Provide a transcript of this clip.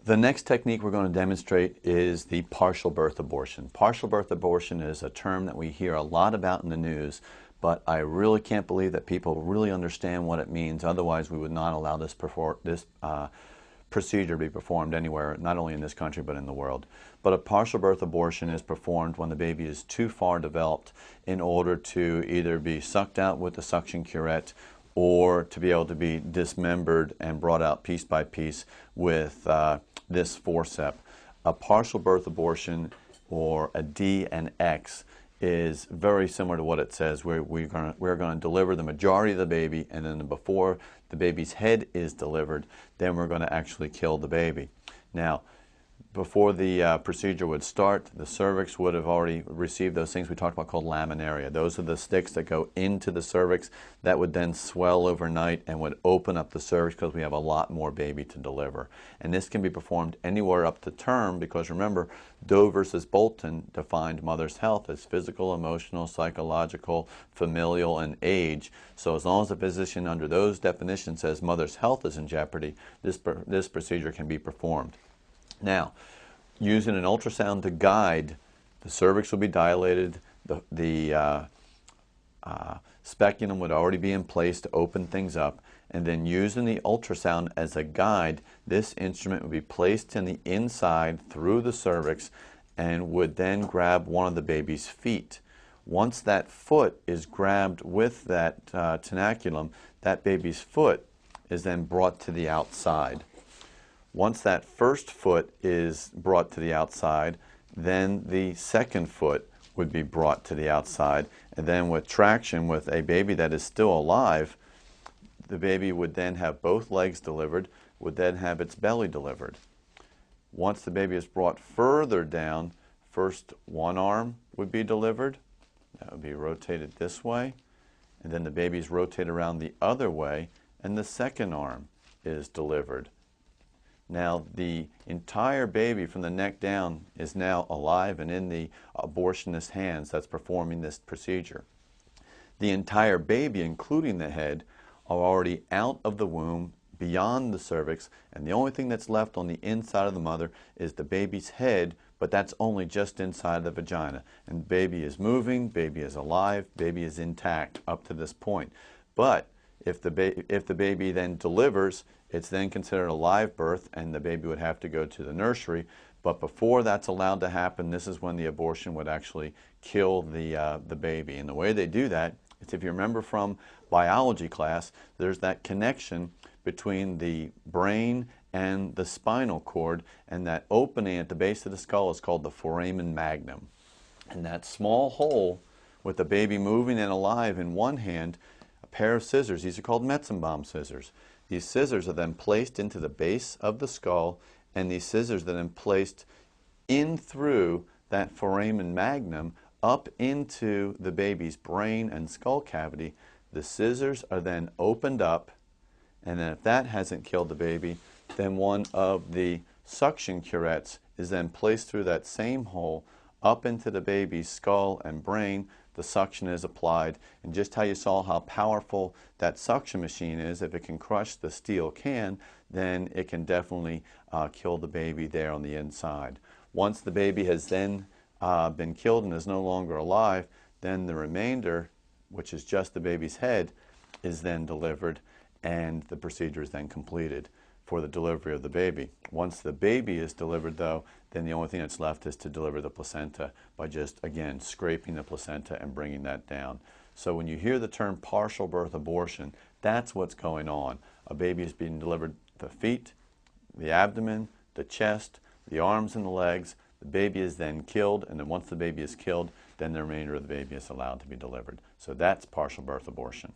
The next technique we're going to demonstrate is the partial birth abortion. Partial birth abortion is a term that we hear a lot about in the news, but I really can't believe that people really understand what it means. Otherwise, we would not allow this procedure to be performed anywhere, not only in this country but in the world. But a partial birth abortion is performed when the baby is too far developed in order to either be sucked out with the suction curette or to be able to be dismembered and brought out piece by piece with this forceps. A partial birth abortion, or a D and X, is very similar to what it says. We're going to deliver the majority of the baby, and then before the baby's head is delivered, then we're going to actually kill the baby. Now, before the procedure would start, the cervix would have already received those things we talked about called laminaria. Those are the sticks that go into the cervix that would then swell overnight and would open up the cervix because we have a lot more baby to deliver. And this can be performed anywhere up to term because remember, Doe versus Bolton defined mother's health as physical, emotional, psychological, familial, and age. So as long as the physician under those definitions says mother's health is in jeopardy, this procedure can be performed. Now, using an ultrasound to guide, the cervix will be dilated, the speculum would already be in place to open things up, and then using the ultrasound as a guide, this instrument would be placed in the inside through the cervix and would then grab one of the baby's feet. Once that foot is grabbed with that tenaculum, that baby's foot is then brought to the outside. Once that first foot is brought to the outside, then the second foot would be brought to the outside. And then with traction with a baby that is still alive, the baby would then have both legs delivered, would then have its belly delivered. Once the baby is brought further down, first one arm would be delivered. That would be rotated this way. And then the baby is rotated around the other way, and the second arm is delivered. Now the entire baby from the neck down is now alive and in the abortionist's hands that's performing this procedure. The entire baby, including the head, are already out of the womb, beyond the cervix, and the only thing that's left on the inside of the mother is the baby's head, but that's only just inside the vagina. And baby is moving, baby is alive, baby is intact up to this point. But if the baby then delivers, it's then considered a live birth and the baby would have to go to the nursery. But before that's allowed to happen, this is when the abortion would actually kill the baby. And the way they do that is, if you remember from biology class, there's that connection between the brain and the spinal cord, and that opening at the base of the skull is called the foramen magnum. And that small hole with the baby moving and alive in one hand, a pair of scissors, these are called Metzenbaum scissors. These scissors are then placed into the base of the skull, and these scissors are then placed in through that foramen magnum up into the baby's brain and skull cavity. The scissors are then opened up, and then if that hasn't killed the baby, then one of the suction curettes is then placed through that same hole up into the baby's skull and brain. The suction is applied, and just how you saw how powerful that suction machine is, if it can crush the steel can, then it can definitely kill the baby there on the inside. Once the baby has then been killed and is no longer alive, then the remainder, which is just the baby's head, is then delivered, and the procedure is then completed for the delivery of the baby. Once the baby is delivered, though, then the only thing that's left is to deliver the placenta by just, again, scraping the placenta and bringing that down. So when you hear the term partial birth abortion, that's what's going on. A baby is being delivered, the feet, the abdomen, the chest, the arms and the legs. The baby is then killed, and then once the baby is killed, then the remainder of the baby is allowed to be delivered. So that's partial birth abortion.